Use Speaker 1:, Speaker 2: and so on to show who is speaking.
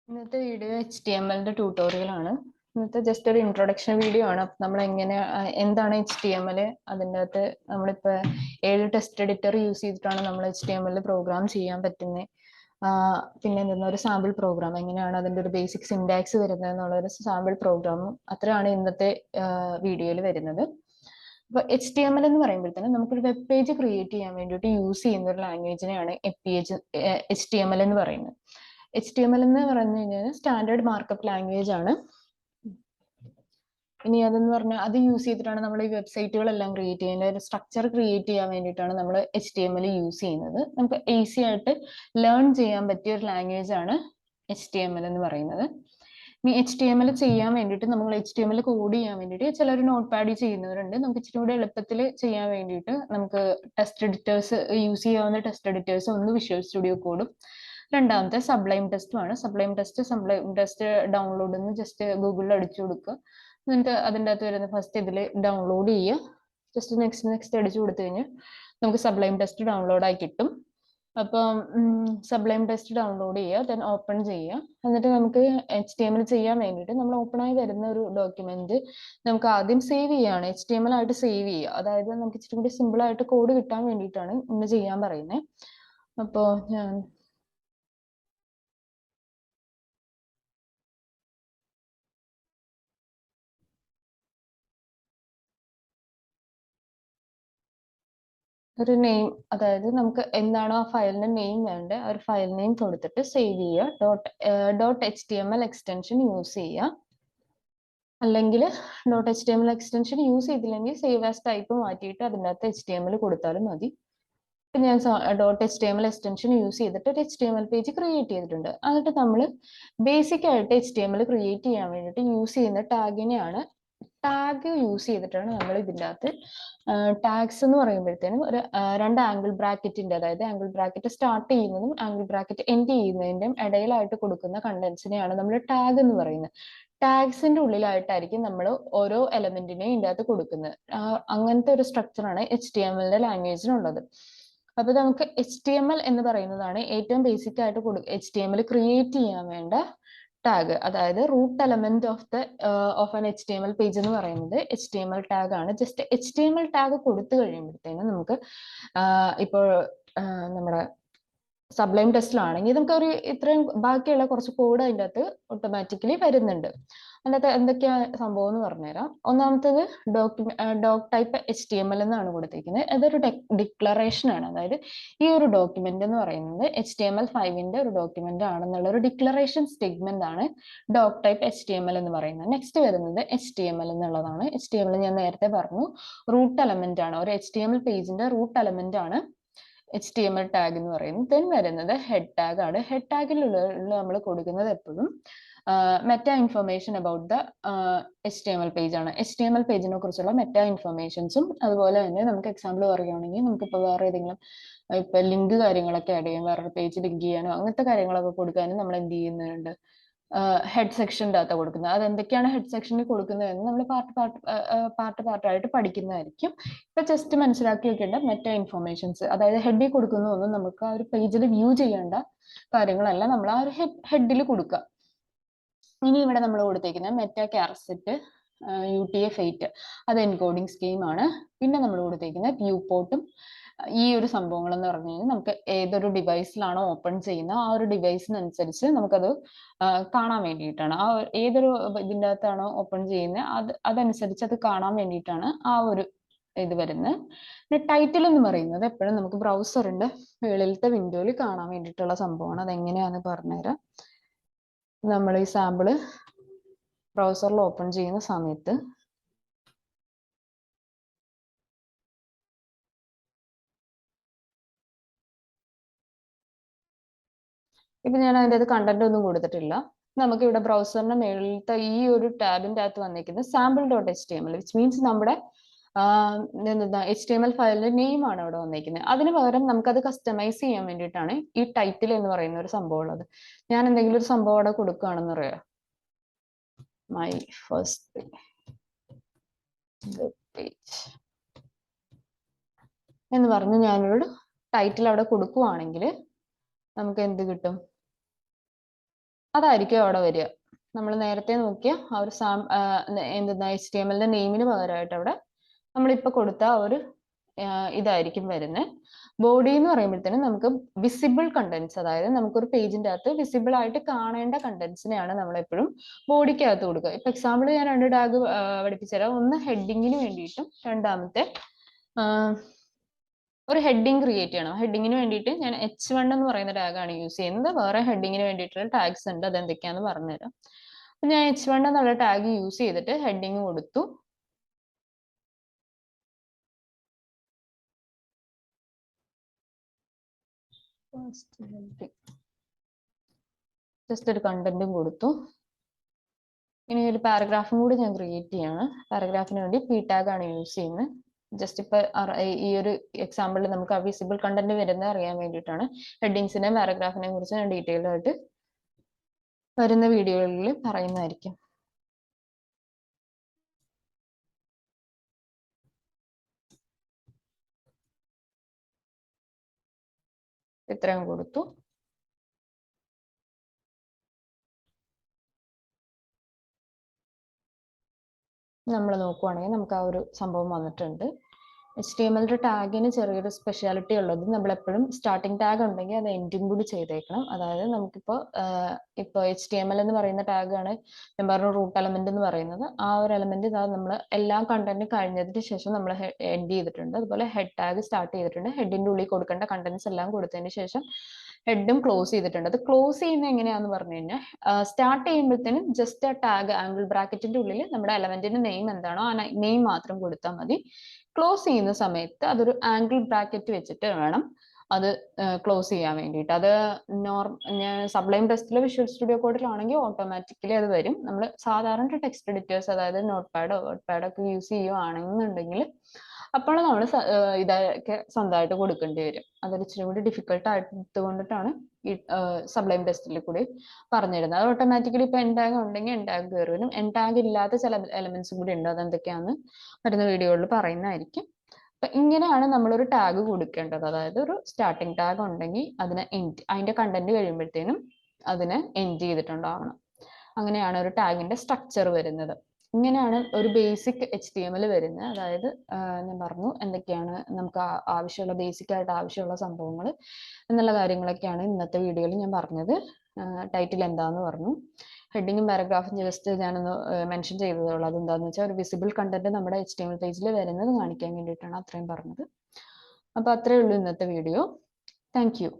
Speaker 1: ഇന്നത്തെ video HTML tutorial ആണ്. ഇന്നത്തെ ജസ്റ്റ് ഒരു ഇൻട്രൊഡക്ഷൻ വീഡിയോ ആണ്. നമ്മൾ എങ്ങനെ എന്താണ് HTML, അതിൻ്റെ അകത്ത് നമ്മളിപ്പോൾ ഏത് ടെസ്റ്റ് എഡിറ്റർ യൂസ് ചെയ്തിട്ടാണ് നമ്മൾ HTML പ്രോഗ്രാം ചെയ്യാൻ പറ്റുന്നത്, പിന്നെ എന്തെന്ന ഒരു സാമ്പിൾ പ്രോഗ്രാം എങ്ങനെയാണ് അതിൻ്റെ ഒരു ബേസിക് സിൻടാക്സ് വരുന്നത് എന്നുള്ളൊരു സാമ്പിൾ പ്രോഗ്രാമും അത്രയാണ് ഇന്നത്തെ വീഡിയോയിൽ വരുന്നത്. അപ്പോൾ HTML എന്ന് പറയുമ്പോഴത്തേനും നമുക്കൊരു വെബ് പേജ് ക്രിയേറ്റ് ചെയ്യാൻ വേണ്ടിയിട്ട് യൂസ് ചെയ്യുന്ന ഒരു ലാംഗ്വേജിനെയാണ് HTML എന്ന് പറയുന്നത്. HTML എന്ന് പറഞ്ഞു കഴിഞ്ഞാൽ സ്റ്റാൻഡേർഡ് മാർക്കപ്പ് ലാംഗ്വേജ് ആണ്. ഇനി അതെന്ന് പറഞ്ഞാൽ അത് യൂസ് ചെയ്തിട്ടാണ് നമ്മൾ ഈ വെബ്സൈറ്റുകളെല്ലാം ക്രിയേറ്റ് ചെയ്യുന്നത്. ഒരു സ്ട്രക്ചർ ക്രിയേറ്റ് ചെയ്യാൻ വേണ്ടിയിട്ടാണ് നമ്മൾ HTML യൂസ് ചെയ്യുന്നത്. നമുക്ക് ഈസി ആയിട്ട് ലേൺ ചെയ്യാൻ പറ്റിയ ഒരു ലാംഗ്വേജ് ആണ് HTML എന്ന് പറയുന്നത്. ഇനി HTML ചെയ്യാൻ വേണ്ടിയിട്ട് നമ്മൾ HTML കോഡ് ചെയ്യാൻ വേണ്ടിയിട്ട് ചിലർ നോട്ട് പാഡിൽ ചെയ്യുന്നവരുണ്ട്. നമുക്ക് ഇച്ചിരി കൂടെ എളുപ്പത്തിൽ ചെയ്യാൻ വേണ്ടിയിട്ട് നമുക്ക് ടെസ്റ്റ് എഡിറ്റേഴ്സ് യൂസ് ചെയ്യാവുന്ന ടെസ്റ്റ് എഡിറ്റേഴ്സ് ഒന്ന് വിഷ്വൽ സ്റ്റുഡിയോ കോഡും രണ്ടാമത്തെ സബ്ലൈം ടെസ്റ്റുമാണ്. സബ്ലൈം ടെസ്റ്റ് ഡൗൺലോഡ് എന്ന് ജസ്റ്റ് ഗൂഗിളിൽ അടിച്ചു കൊടുക്കുക. എന്നിട്ട് അതിൻ്റെ അകത്ത് വരുന്ന ഫസ്റ്റ് ഇതിൽ ഡൗൺലോഡ് ചെയ്യുക. ജസ്റ്റ് നെക്സ്റ്റ് അടിച്ചു കൊടുത്തു കഴിഞ്ഞാൽ നമുക്ക് സബ്ലൈം ടെസ്റ്റ് ഡൗൺലോഡ് ആയി കിട്ടും. അപ്പം സബ്ലൈം ടെസ്റ്റ് ഡൗൺലോഡ് ചെയ്യുക, ദെൻ ഓപ്പൺ ചെയ്യുക. എന്നിട്ട് നമുക്ക് HTML ചെയ്യാൻ വേണ്ടിയിട്ട് നമ്മൾ ഓപ്പൺ ആയി വരുന്ന ഒരു ഡോക്യുമെന്റ് നമുക്ക് ആദ്യം സേവ് ചെയ്യുകയാണ്. HTML ആയിട്ട് സേവ് ചെയ്യുക. അതായത് നമുക്ക് ഇച്ചിരി കൂടി സിമ്പിൾ ആയിട്ട് കോഡ് കിട്ടാൻ വേണ്ടിയിട്ടാണ് ഇന്ന് ചെയ്യാൻ പറയുന്നത്. അപ്പോൾ ഞാൻ ഒരു നെയിം, അതായത് നമുക്ക് എന്താണോ ആ ഫയലിന്റെ നെയിം വേണ്ടത് ആ ഒരു ഫയൽ നെയിം കൊടുത്തിട്ട് സേവ് ചെയ്യുക. .html എക്സ്റ്റൻഷൻ യൂസ് ചെയ്യുക. അല്ലെങ്കിൽ .html എക്സ്റ്റൻഷൻ യൂസ് ചെയ്തില്ലെങ്കിൽ സേവ് ആസ് ടൈപ്പ് മാറ്റിയിട്ട് അതിൻ്റെ അകത്ത് HTML കൊടുത്താലും മതി. ഞാൻ .html എക്സ്റ്റൻഷൻ യൂസ് ചെയ്തിട്ട് ഒരു HTML പേജ് ക്രിയേറ്റ് ചെയ്തിട്ടുണ്ട്. എന്നിട്ട് നമ്മൾ ബേസിക് ആയിട്ട് HTML ക്രിയേറ്റ് ചെയ്യാൻ വേണ്ടിയിട്ട് യൂസ് ചെയ്യുന്ന ടാഗിനെയാണ് ടാഗ് യൂസ് ചെയ്തിട്ടാണ് നമ്മൾ ഇതിൻ്റെ അകത്ത് ടാഗ്സ് എന്ന് പറയുമ്പോഴത്തേനും ഒരു രണ്ട് ആംഗിൾ ബ്രാക്കറ്റിന്റെ, അതായത് ആംഗിൾ ബ്രാക്കറ്റ് സ്റ്റാർട്ട് ചെയ്യുന്നതും ആംഗിൾ ബ്രാക്കറ്റ് എൻഡ് ചെയ്യുന്നതിന്റെയും ഇടയിലായിട്ട് കൊടുക്കുന്ന കണ്ടന്റ്സിനെയാണ് നമ്മൾ ടാഗ് എന്ന് പറയുന്നത്. ടാഗ്സിന്റെ ഉള്ളിലായിട്ടായിരിക്കും നമ്മൾ ഓരോ എലമെന്റിനെയും ഇതിൻ്റെ അകത്ത് കൊടുക്കുന്നത്. അങ്ങനത്തെ ഒരു സ്ട്രക്ചറാണ് HTML ലാംഗ്വേജിനുള്ളത്. അപ്പൊ നമുക്ക് HTML എന്ന് പറയുന്നതാണ് ഏറ്റവും ബേസിക് ആയിട്ട് HTML ക്രിയേറ്റ് ചെയ്യാൻ വേണ്ട ടാഗ്, അതായത് root element of an HTML page എന്ന് പറയുന്നത് HTML ടാഗ് ആണ്. ജസ്റ്റ് HTML ടാഗ് കൊടുത്തു കഴിയുമ്പോഴത്തേനും നമുക്ക് ഇപ്പോൾ നമ്മുടെ സബ്ലൈം ടെസ്റ്റിലാണെങ്കിൽ നമുക്ക് ഒരു ഇത്രയും ബാക്കിയുള്ള കുറച്ച് കോഡ് അതിൻ്റെ അകത്ത് ഓട്ടോമാറ്റിക്കലി വരുന്നുണ്ട്. അതിനകത്ത് എന്തൊക്കെയാ സംഭവം എന്ന് പറഞ്ഞുതരാം. ഒന്നാമത്തേത് ഡോക് ടൈപ്പ് HTML എന്നാണ് കൊടുത്തിരിക്കുന്നത്. അതൊരു ഡിക്ലറേഷൻ ആണ്. അതായത് ഈ ഒരു ഡോക്യുമെന്റ് എന്ന് പറയുന്നത് HTML5 ഒരു ഡോക്യുമെന്റ് ആണെന്നുള്ള ഒരു ഡിക്ലറേഷൻ സ്റ്റേറ്റ്മെന്റ് ആണ് ഡോക് ടൈപ്പ് HTML എന്ന് പറയുന്നത്. നെക്സ്റ്റ് വരുന്നത് HTML എന്നുള്ളതാണ്. HTML ഞാൻ നേരത്തെ പറഞ്ഞു റൂട്ട് എലമെന്റ് ആണ്. ഒരു HTML പേജിന്റെ റൂട്ട് എലമെന്റ് ആണ് HTML ടാഗ് എന്ന് പറയുന്നത്. ദെൻ വരുന്നത് ഹെഡ് ടാഗ് ആണ്. ഹെഡ് ടാഗിലുള്ള നമ്മൾ കൊടുക്കുന്നത് എപ്പോഴും meta information about the HTML page ആണ്. HTML പേജിനെ കുറിച്ചുള്ള മെറ്റാ ഇൻഫർമേഷൻസും അതുപോലെ തന്നെ നമുക്ക് എക്സാമ്പിൾ പറയുകയാണെങ്കിൽ നമുക്കിപ്പോൾ വേറെ ഏതെങ്കിലും ഇപ്പൊ ലിങ്ക് കാര്യങ്ങളൊക്കെ ആഡ് ചെയ്യാം, വേറൊരു പേജ് ലിങ്ക് ചെയ്യാനോ അങ്ങനത്തെ കാര്യങ്ങളൊക്കെ കൊടുക്കാനും നമ്മൾ എന്ത് ചെയ്യുന്നുണ്ട്, ഹെഡ് സെക്ഷൻ്റെ അകത്ത് കൊടുക്കുന്നത്. അതെന്തൊക്കെയാണ് ഹെഡ് സെക്ഷനിൽ കൊടുക്കുന്നതെന്ന് നമ്മൾ പാർട്ടായിട്ട് പഠിക്കുന്നതായിരിക്കും. ഇപ്പൊ ജസ്റ്റ് മനസ്സിലാക്കി വെക്കേണ്ട മെറ്റാ ഇൻഫർമേഷൻസ്, അതായത് ഹെഡിൽ കൊടുക്കുന്നതൊന്നും നമുക്ക് ആ ഒരു പേജിൽ വ്യൂ ചെയ്യേണ്ട കാര്യങ്ങളല്ല നമ്മൾ ആ ഒരു ഹെഡിൽ കൊടുക്കുക. ഇനി ഇവിടെ നമ്മൾ കൊടുത്തേക്കുന്ന മെറ്റാ കാസറ്റ് UTF-8 അത് എൻകോഡിംഗ് സ്കീമാണ്. പിന്നെ നമ്മൾ കൊടുത്തേക്കുന്ന വ്യൂ പോർട്ടും ഈ ഒരു സംഭവങ്ങൾ എന്ന് പറഞ്ഞു കഴിഞ്ഞാൽ നമുക്ക് ഏതൊരു ഡിവൈസിലാണോ ഓപ്പൺ ചെയ്യുന്ന ആ ഒരു ഡിവൈസിനനുസരിച്ച് നമുക്കത് കാണാൻ വേണ്ടിയിട്ടാണ്. ആ ഏതൊരു ഇതിൻ്റെ അകത്താണോ ഓപ്പൺ ചെയ്യുന്നത് അതനുസരിച്ച് അത് കാണാൻ വേണ്ടിയിട്ടാണ് ആ ഒരു ഇത് വരുന്നത്. പിന്നെ ടൈറ്റിൽ എന്ന് പറയുന്നത് എപ്പോഴും നമുക്ക് ബ്രൗസറിന്റെ മുകളിലത്തെ വിൻഡോയിൽ കാണാൻ വേണ്ടിയിട്ടുള്ള സംഭവമാണ്. അതെങ്ങനെയാണെന്ന് പറഞ്ഞുതരാം. നമ്മൾ ഈ സാമ്പിള് ബ്രൗസറിൽ ഓപ്പൺ ചെയ്യുന്ന സമയത്ത് ഇപ്പൊ ഞാൻ അതിൻ്റെ അത് കണ്ടന്റ് ഒന്നും കൊടുത്തിട്ടില്ല. നമുക്ക് ഇവിടെ ബ്രൗസറിന്റെ മേളിലത്തെ ഈ ഒരു ടാബിന്റെ അകത്ത് വന്നിരിക്കുന്നത് sample.html, വിച്ച് മീൻസ് നമ്മുടെ HTML ഫയലിന്റെ നെയിം ആണ് അവിടെ വന്നിരിക്കുന്നത്. അതിന് പകരം നമുക്കത് കസ്റ്റമൈസ് ചെയ്യാൻ വേണ്ടിയിട്ടാണ് ഈ ടൈറ്റിൽ എന്ന് പറയുന്ന ഒരു സംഭവം ഉള്ളത്. ഞാൻ എന്തെങ്കിലും ഒരു സംഭവം അവിടെ കൊടുക്കുകയാണെന്ന് പറയാം, മൈ ഫസ്റ്റ് പേജ് എന്ന് പറഞ്ഞ് ഞാനൊരു ടൈറ്റിൽ അവിടെ കൊടുക്കുവാണെങ്കിൽ നമുക്ക് എന്ത് കിട്ടും, അതായിരിക്കും അവിടെ വരിക. നമ്മൾ നേരത്തെ നോക്കിയ ആ ഒരു എന്തെന്നാ HTML നെയിമിന് പകരമായിട്ട് അവിടെ നമ്മളിപ്പോൾ കൊടുത്ത ആ ഒരു ഇതായിരിക്കും വരുന്നത്. ബോഡി എന്ന് പറയുമ്പോഴത്തേനും നമുക്ക് വിസിബിൾ കണ്ടന്റ്സ്, അതായത് നമുക്കൊരു പേജിന്റെ അകത്ത് വിസിബിൾ ആയിട്ട് കാണേണ്ട കണ്ടന്റ്സിനെയാണ് നമ്മൾ എപ്പോഴും ബോഡിക്കകത്ത് കൊടുക്കുക. ഇപ്പൊ എക്സാമ്പിൾ ഞാൻ 2 ടാഗ് പഠിപ്പിച്ചു തരാം. ഒന്ന് ഹെഡിങ്ങിന് വേണ്ടിയിട്ടും രണ്ടാമത്തെ ഒരു ഹെഡിങ് ക്രിയേറ്റ് ചെയ്യണം. ഹെഡിങ്ങിന് വേണ്ടിയിട്ട് ഞാൻ H1 എന്ന് പറയുന്ന ടാഗാണ് യൂസ് ചെയ്യുന്നത്. വേറെ ഹെഡിങ്ങിന് വേണ്ടിയിട്ടുള്ള ടാഗ്സ് ഉണ്ട്, അത് എന്തൊക്കെയാന്ന് പറഞ്ഞുതരാം. അപ്പൊ ഞാൻ H1 എന്നുള്ള ടാഗ് യൂസ് ചെയ്തിട്ട് ഹെഡിങ് കൊടുത്തു. ജസ്റ്റ് ഒരു കണ്ടന്റും കൊടുത്തു. ഇനി ഒരു പാരഗ്രാഫും കൂടി ഞാൻ ക്രിയേറ്റ് ചെയ്യാണ്. പാരഗ്രാഫിന് വേണ്ടി P ടാഗ് ആണ് യൂസ് ചെയ്യുന്നത്. ജസ്റ്റ് ഇപ്പൊ ഈ ഒരു എക്സാമ്പിളിൽ നമുക്ക് ആ വിസിബിൾ കണ്ടന്റ് വരുന്നത് അറിയാൻ വേണ്ടിയിട്ടാണ്. ഹെഡിങ്സിനെയും പാരഗ്രാഫിനെയും കുറിച്ച് ഞാൻ ഡീറ്റെയിൽഡ് ആയിട്ട് വരുന്ന വീഡിയോകളിൽ പറയുന്നതായിരിക്കും. ഇത്രയും കൊടുത്തു. നമ്മൾ നോക്കുവാണെങ്കിൽ നമുക്ക് ആ ഒരു സംഭവം വന്നിട്ടുണ്ട്. HTML ടാഗിന് ചെറിയൊരു സ്പെഷ്യാലിറ്റി ഉള്ളത്, നമ്മളെപ്പോഴും സ്റ്റാർട്ടിംഗ് ടാഗ് ഉണ്ടെങ്കിൽ അത് എൻഡിങ് കൂടി ചെയ്തേക്കണം. അതായത് നമുക്കിപ്പോൾ HTML എന്ന് പറയുന്ന ടാഗാണ് ഞാൻ പറഞ്ഞ റൂട്ട് എലമെന്റ് എന്ന് പറയുന്നത്. ആ ഒരു എലമെന്റ് ഇതാ നമ്മൾ എല്ലാ കണ്ടന്റും കഴിഞ്ഞതിന് ശേഷം നമ്മൾ എൻഡ് ചെയ്തിട്ടുണ്ട്. അതുപോലെ ഹെഡ് ടാഗ് സ്റ്റാർട്ട് ചെയ്തിട്ടുണ്ട്. ഹെഡിന്റെ ഉള്ളിൽ കൊടുക്കേണ്ട കണ്ടന്റ്സ് എല്ലാം കൊടുത്തതിന് ശേഷം ഹെഡും ക്ലോസ് ചെയ്തിട്ടുണ്ട്. അത് ക്ലോസ് ചെയ്യുന്നത് എങ്ങനെയാന്ന് പറഞ്ഞു കഴിഞ്ഞാൽ സ്റ്റാർട്ട് ചെയ്യുമ്പോഴത്തേനും ജസ്റ്റ് ആ ടാഗ് ആംഗിൾ ബ്രാക്കറ്റിന്റെ ഉള്ളിൽ നമ്മുടെ എലമെന്റിന്റെ നെയിം എന്താണോ ആ നെയിം മാത്രം കൊടുത്താൽ മതി. ക്ലോസ് ചെയ്യുന്ന സമയത്ത് അതൊരു ആംഗിൾ ബ്രാക്കറ്റ് വെച്ചിട്ട് വേണം അത് ക്ലോസ് ചെയ്യാൻ വേണ്ടിയിട്ട്. അത് ഞാൻ സബ്ലൈം ടെസ്റ്റിലോ വിഷ്വൽ സ്റ്റുഡിയോ കോഡിലാണെങ്കിൽ ഓട്ടോമാറ്റിക്കലി അത് വരും. നമ്മൾ സാധാരണ ടെക്സ്റ്റ് എഡിറ്റേഴ്സ്, അതായത് നോട്ട് പാഡോ വേർഡ് പാഡോ ഒക്കെ യൂസ് ചെയ്യുവാണെന്നുണ്ടെങ്കിൽ അപ്പോൾ നമ്മൾ ഇതൊക്കെ സ്വന്തമായിട്ട് കൊടുക്കേണ്ടി വരും. അതൊരു ഇച്ചിരി കൂടി ഡിഫിക്കൽട്ട് ആയതുകൊണ്ടിട്ടാണ് ഈ സബ്ലൈം ടെസ്റ്റിൽ കൂടി പറഞ്ഞിരുന്നത്. അത് ഓട്ടോമാറ്റിക്കലി ഇപ്പൊ എൻ ടാഗ് ഉണ്ടെങ്കിൽ എൻ ടാഗ് കയറി വരും. എൻ ടാഗ് ഇല്ലാത്ത ചില എലമെന്റ്സും കൂടി ഉണ്ട്, അതെന്തൊക്കെയാന്ന് വരുന്ന വീഡിയോകളിൽ പറയുന്നതായിരിക്കും. അപ്പൊ ഇങ്ങനെയാണ് നമ്മളൊരു ടാഗ് കൊടുക്കേണ്ടത്. അതായത് ഒരു സ്റ്റാർട്ടിംഗ് ടാഗ് ഉണ്ടെങ്കിൽ അതിനെ അതിന്റെ കണ്ടന്റ് കഴിയുമ്പോഴത്തേനും അതിനെ എൻഡ് ചെയ്തിട്ടുണ്ടാവണം. അങ്ങനെയാണ് ഒരു ടാഗിന്റെ സ്ട്രക്ചർ വരുന്നത്. ഇങ്ങനെയാണ് ഒരു ബേസിക് HTML വരുന്നത്. അതായത് ഞാൻ പറഞ്ഞു എന്തൊക്കെയാണ് നമുക്ക് ആവശ്യമുള്ള ബേസിക് ആയിട്ട് ആവശ്യമുള്ള സംഭവങ്ങൾ എന്നുള്ള കാര്യങ്ങളൊക്കെയാണ് ഇന്നത്തെ വീഡിയോയിൽ ഞാൻ പറഞ്ഞത്. ടൈറ്റിൽ എന്താന്ന് പറഞ്ഞു, ഹെഡിങ്ങും പാരഗ്രാഫും ജസ്റ്റ് ഞാനൊന്ന് മെൻഷൻ ചെയ്തതുള്ളൂ. അതെന്താന്ന് വെച്ചാൽ ഒരു വിസിബിൾ കണ്ടന്റ് നമ്മുടെ HTML പേജിൽ വരുന്നത് കാണിക്കാൻ വേണ്ടിയിട്ടാണ് അത്രയും പറഞ്ഞത്. അപ്പൊ അത്രയേ ഉള്ളൂ ഇന്നത്തെ വീഡിയോ. Thank you.